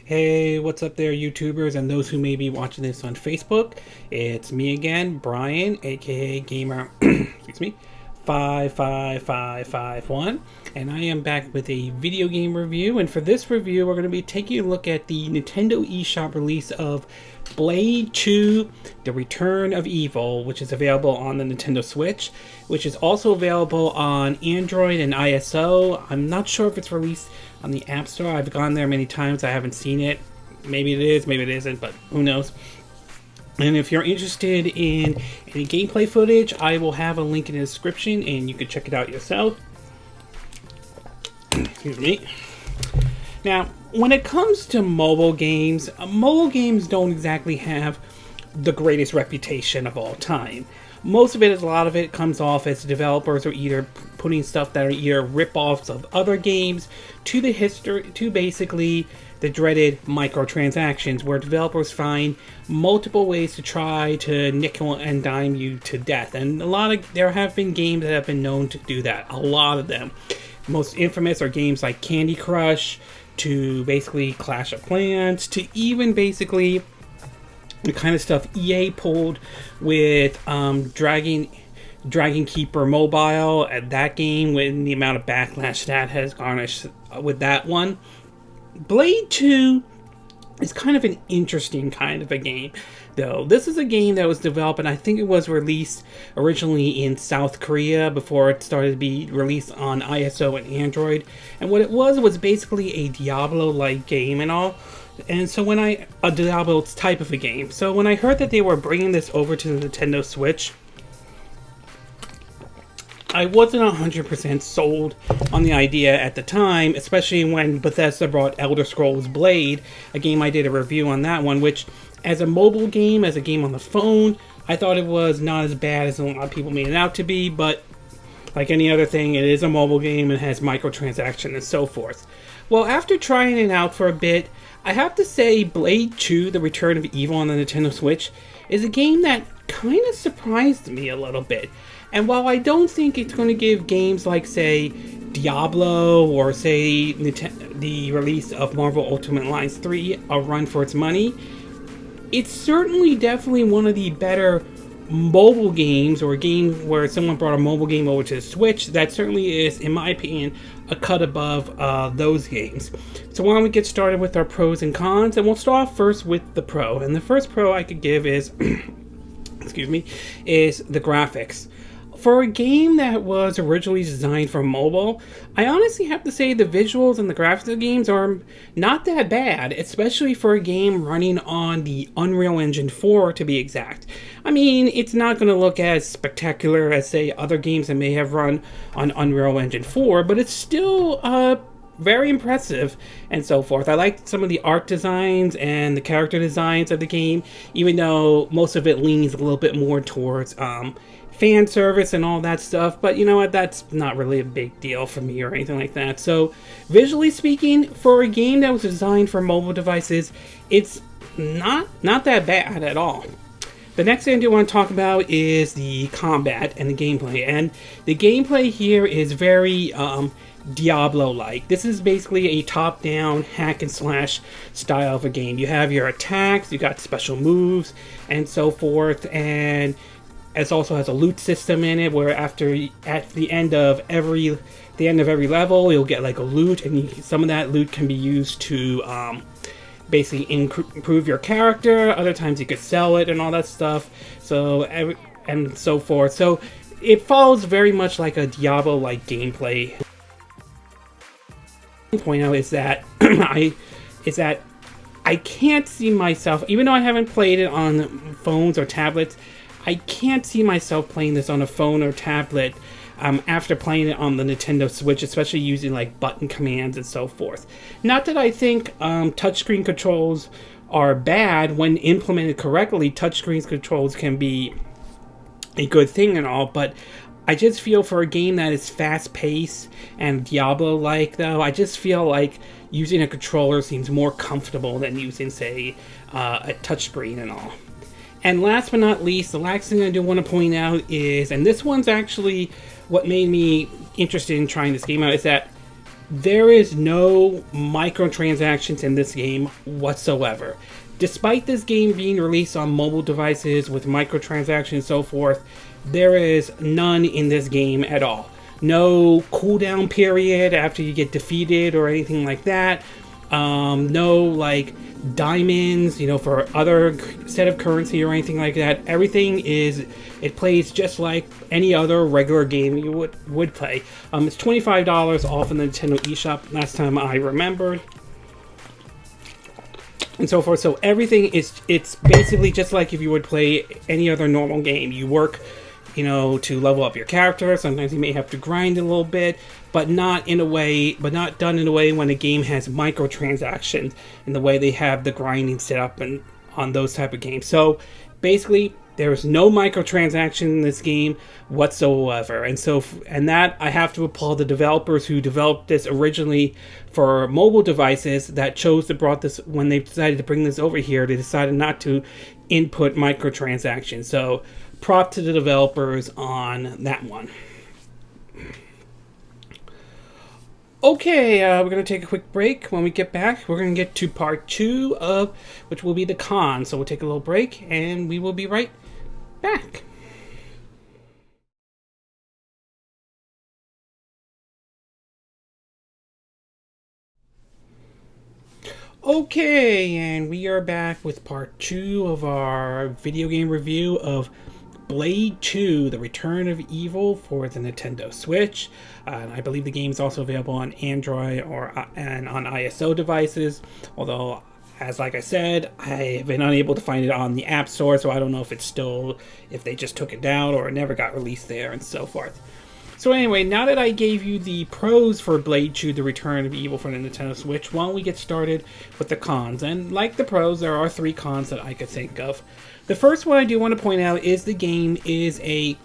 Hey, what's up there, YouTubers and those who may be watching this on Facebook? It's me again, Brian, aka Gamer, excuse me, 55551, and I am back with a video game review. And for this review, we're going to be taking a look at the Nintendo eShop release of BladeiiThe Return of Evil, which is available on the Nintendo Switch, which is also available on Android and ISO. I'm not sure if it's released on the App Store. I've gone there many times. I haven't seen it. Maybe it is, maybe it isn't, but who knows. And if you're interested in any gameplay footage, I will have a link in the description and you can check it out yourself. Excuse me. Now, when it comes to mobile games don't exactly have the greatest reputation of all time. Most of it, a lot of it comes off as developers are either putting stuff that are either rip-offs of other games to basically the dreaded microtransactions, where developers find multiple ways to try to nickel and dime you to death. And there have been games that have been known to do that. A lot of them. Most infamous are games like Candy Crush, to basically Clash of Clans, to even basically the kind of stuff EA pulled with Dragon Keeper Mobile at that game, with the amount of backlash that has garnished with that one. BladeiiThe is kind of an interesting kind of a game, though. This is a game that was developed, and I think it was released originally in South Korea before it started to be released on ISO and Android. And what it was basically a Diablo-like game and all. And so a Diablo type of a game. So when I heard that they were bringing this over to the Nintendo Switch, I wasn't 100% sold on the idea at the time, especially when Bethesda brought Elder Scrolls Blade, a game I did a review on that one, which as a mobile game, as a game on the phone, I thought it was not as bad as a lot of people made it out to be, but like any other thing, it is a mobile game and has microtransactions and so forth. Well, after trying it out for a bit, I have to say BladeiiThe The Return of Evil on the Nintendo Switch is a game that kind of surprised me a little bit. And while I don't think it's going to give games like, say, Diablo or, say, the release of Marvel Ultimate Alliance 3 a run for its money, it's certainly definitely one of the better mobile games, or a game where someone brought a mobile game over to the Switch. That certainly is, in my opinion, a cut above those games. So why don't we get started with our pros and cons, and we'll start off first with the pro. And the first pro I could give is, excuse me, is the graphics. For a game that was originally designed for mobile, I honestly have to say the visuals and the graphics of the games are not that bad, especially for a game running on the Unreal Engine 4 to be exact. I mean, it's not going to look as spectacular as, say, other games that may have run on Unreal Engine 4, but it's still very impressive and so forth. I like some of the art designs and the character designs of the game, even though most of it leans a little bit more towards fan service and all that stuff, but you know what, that's not really a big deal for me or anything like that. So visually speaking, for a game that was designed for mobile devices, it's not that bad at all. The next thing I do want to talk about is the combat and the gameplay, and the gameplay here is very Diablo-like. This is basically a top-down hack and slash style of a game. You have your attacks, you got special moves and so forth, and it also has a loot system in it, where at the end of every level, you'll get like a loot, and some of that loot can be used to basically improve your character. Other times you could sell it and all that stuff. So and so forth. So it follows very much like a Diablo-like gameplay. Point out is that I can't see myself, even though I haven't played it on phones or tablets, I can't see myself playing this on a phone or tablet after playing it on the Nintendo Switch, especially using like button commands and so forth. Not that I think touchscreen controls are bad. When implemented correctly, touchscreen controls can be a good thing and all, but I just feel for a game that is fast-paced and Diablo-like, though, I just feel like using a controller seems more comfortable than using, say, a touchscreen and all. And last but not least, the last thing I do want to point out is, and this one's actually what made me interested in trying this game out, is that there is no microtransactions in this game whatsoever. Despite this game being released on mobile devices with microtransactions and so forth, there is none in this game at all. No cooldown period after you get defeated or anything like that. No like diamonds, you know, for other set of currency or anything like that. Everything is, it plays just like any other regular game you would play. It's $25 off in the Nintendo eShop last time I remembered, and so forth. So everything is, it's basically just like if you would play any other normal game. You work, you know, to level up your character. Sometimes you may have to grind a little bit, but not in a way, but not done in a way when a game has microtransactions in the way they have the grinding set up and on those type of games. So basically, there's no microtransaction in this game whatsoever. And that I have to applaud the developers who developed this originally for mobile devices that chose to brought this, when they decided to bring this over here, they decided not to input microtransactions. So prop to the developers on that one. Okay, we're going to take a quick break. When we get back, we're going to get to part 2 of, which will be the cons. So we'll take a little break, and we will be right back. Okay, and we are back with part 2 of our video game review of BladeiiTheReturnofEvil, The Return of Evil for the Nintendo Switch. And I believe the game is also available on Android and on ISO devices, although, as like I said, I have been unable to find it on the App Store, so I don't know if it's still, if they just took it down or it never got released there and so forth. So anyway, now that I gave you the pros for BladeiiTheReturnofEvil, The Return of Evil for the Nintendo Switch, why don't we get started with the cons? And like the pros, there are 3 cons that I could think of. The first one I do want to point out is the game is a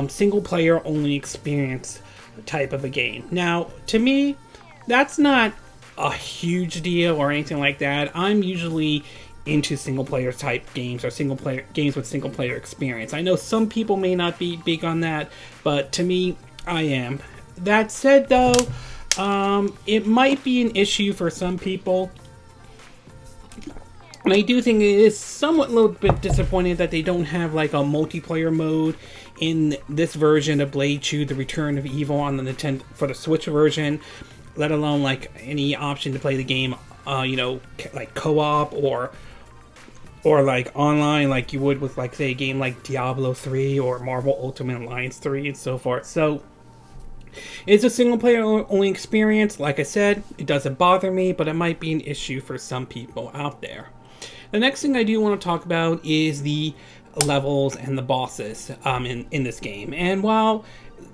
single-player only experience type of a game. Now, to me, that's not a huge deal or anything like that. I'm usually into single-player type games or single-player games with single-player experience. I know some people may not be big on that, but to me, I am. That said, though, it might be an issue for some people. And I do think it is somewhat a little bit disappointing that they don't have like a multiplayer mode in this version of BladeiiTheReturnofEvil, The Return of Evil on the Nintendo for the Switch version, let alone like any option to play the game, you know, like co-op or like online, like you would with like say a game like Diablo 3 or Marvel Ultimate Alliance 3 and so forth. So it's a single player only experience. Like I said, it doesn't bother me, but it might be an issue for some people out there. The next thing I do want to talk about is the levels and the bosses in this game. And while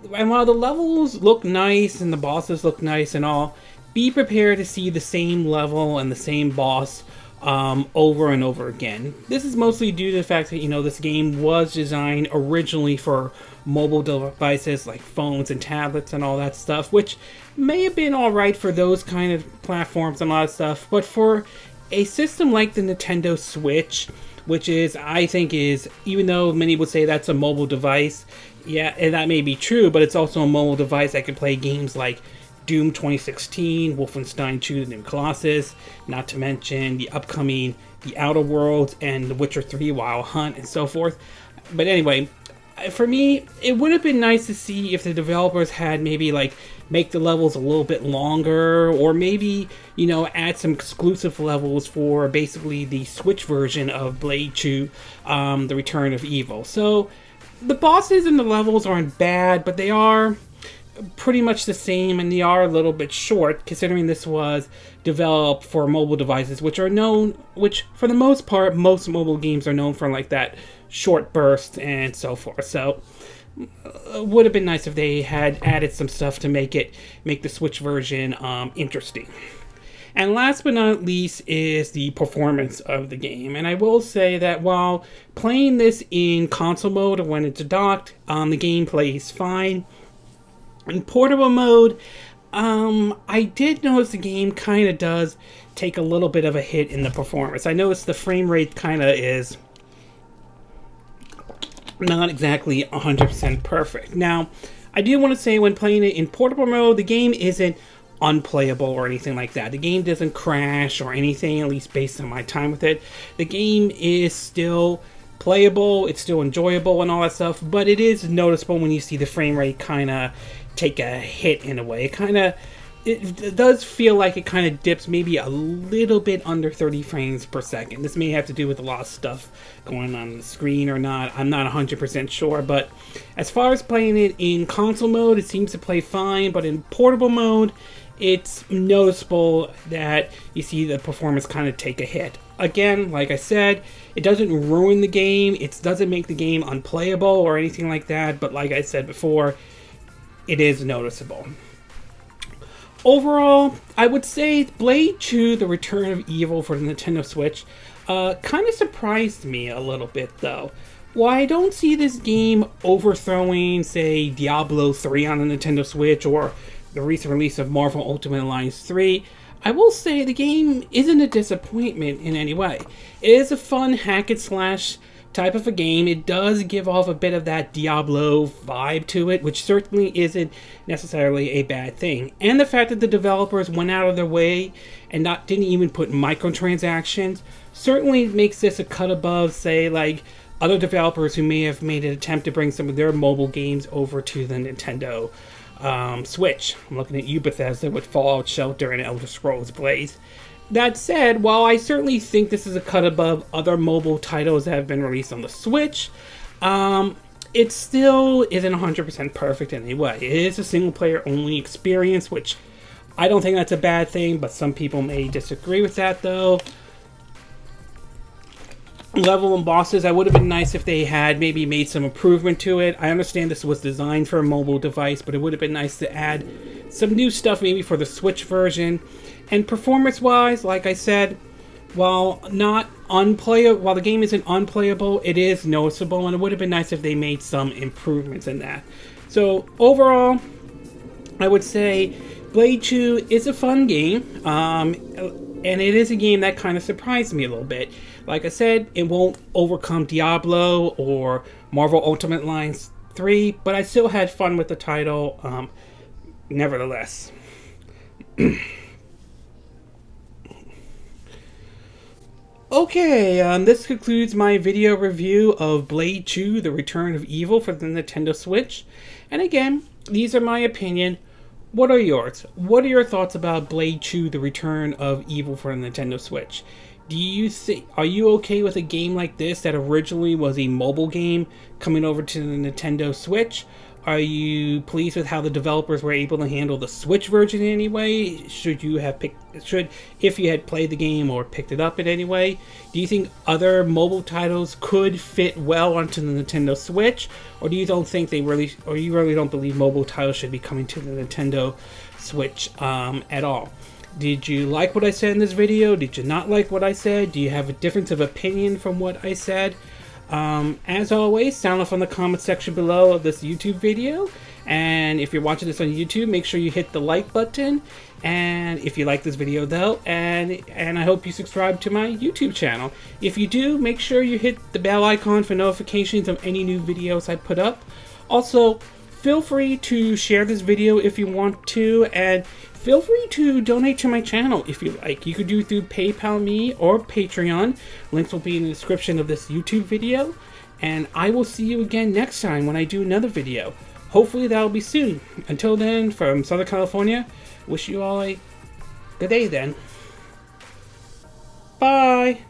the levels look nice and the bosses look nice and all, be prepared to see the same level and the same boss over and over again. This is mostly due to the fact that, you know, this game was designed originally for mobile devices like phones and tablets and all that stuff, which may have been alright for those kind of platforms and a lot of stuff, but for a system like the Nintendo Switch, which is, I think is, even though many would say that's a mobile device, yeah, and that may be true, but it's also a mobile device that can play games like Doom 2016, Wolfenstein 2: The New Colossus, not to mention the upcoming The Outer Worlds and The Witcher 3 Wild Hunt and so forth. But anyway, for me, it would have been nice to see if the developers had maybe like make the levels a little bit longer, or maybe, you know, add some exclusive levels for basically the Switch version of BladeiiTheReturnofEvil, The Return of Evil. So the bosses and the levels aren't bad, but they are pretty much the same, and they are a little bit short considering this was developed for mobile devices, which for the most part, most mobile games are known for like that short bursts and so forth. So it would have been nice if they had added some stuff to make the Switch version interesting. And last but not least is the performance of the game. And I will say that while playing this in console mode or when it's docked, the game plays fine. In portable mode, I did notice the game kind of does take a little bit of a hit in the performance. I noticed the frame rate kind of is not exactly 100% perfect. Now, I do want to say when playing it in portable mode, the game isn't unplayable or anything like that. The game doesn't crash or anything, at least based on my time with it. The game is still playable, it's still enjoyable and all that stuff, but it is noticeable when you see the frame rate kind of take a hit in a way. It does feel like it kind of dips maybe a little bit under 30 frames per second. This may have to do with a lot of stuff going on the screen or not. I'm not 100% sure, but as far as playing it in console mode, it seems to play fine, but in portable mode, it's noticeable that you see the performance kind of take a hit. Again, like I said, it doesn't ruin the game, it doesn't make the game unplayable or anything like that, but like I said before, it is noticeable. Overall, I would say BladeiiTheReturnofEvil The Return of Evil for the Nintendo Switch kind of surprised me a little bit, though. While I don't see this game overthrowing, say, Diablo 3 on the Nintendo Switch or the recent release of Marvel Ultimate Alliance 3, I will say the game isn't a disappointment in any way. It is a fun hack-and-slash type of a game. It does give off a bit of that Diablo vibe to it, which certainly isn't necessarily a bad thing. And the fact that the developers went out of their way and didn't even put microtransactions certainly makes this a cut above, say, like other developers who may have made an attempt to bring some of their mobile games over to the Nintendo Switch. I'm looking at you, Bethesda, with Fallout Shelter and Elder Scrolls Blaze. That said, while I certainly think this is a cut above other mobile titles that have been released on the Switch, it still isn't 100% perfect in any way. It is a single-player only experience, which I don't think that's a bad thing, but some people may disagree with that, though. Level and bosses, I would have been nice if they had maybe made some improvement to it. I understand this was designed for a mobile device, but it would have been nice to add some new stuff maybe for the Switch version. And performance-wise, like I said, while the game isn't unplayable, it is noticeable, and it would have been nice if they made some improvements in that. So overall, I would say BladeiiTheReturnofEvil is a fun game, and it is a game that kind of surprised me a little bit. Like I said, it won't overcome Diablo or Marvel Ultimate Alliance 3, but I still had fun with the title, nevertheless. Okay, this concludes my video review of BladeiiTheReturnofEvil The Return of Evil for the Nintendo Switch. And again, these are my opinion. What are yours? What are your thoughts about BladeiiTheReturnofEvil The Return of Evil for the Nintendo Switch? Are you okay with a game like this that originally was a mobile game coming over to the Nintendo Switch? Are you pleased with how the developers were able to handle the Switch version in any way? If you had played the game or picked it up in any way? Do you think other mobile titles could fit well onto the Nintendo Switch? Or you really don't believe mobile titles should be coming to the Nintendo Switch at all? Did you like what I said in this video? Did you not like what I said? Do you have a difference of opinion from what I said? As always, sound off on the comment section below of this YouTube video, and if you're watching this on YouTube, make sure you hit the like button, and if you like this video though, and I hope you subscribe to my YouTube channel. If you do, make sure you hit the bell icon for notifications of any new videos I put up. Also, feel free to share this video if you want to, and feel free to donate to my channel if you like. You could do it through PayPal Me or Patreon. Links will be in the description of this YouTube video. And I will see you again next time when I do another video. Hopefully that'll be soon. Until then, from Southern California, wish you all a good day then. Bye!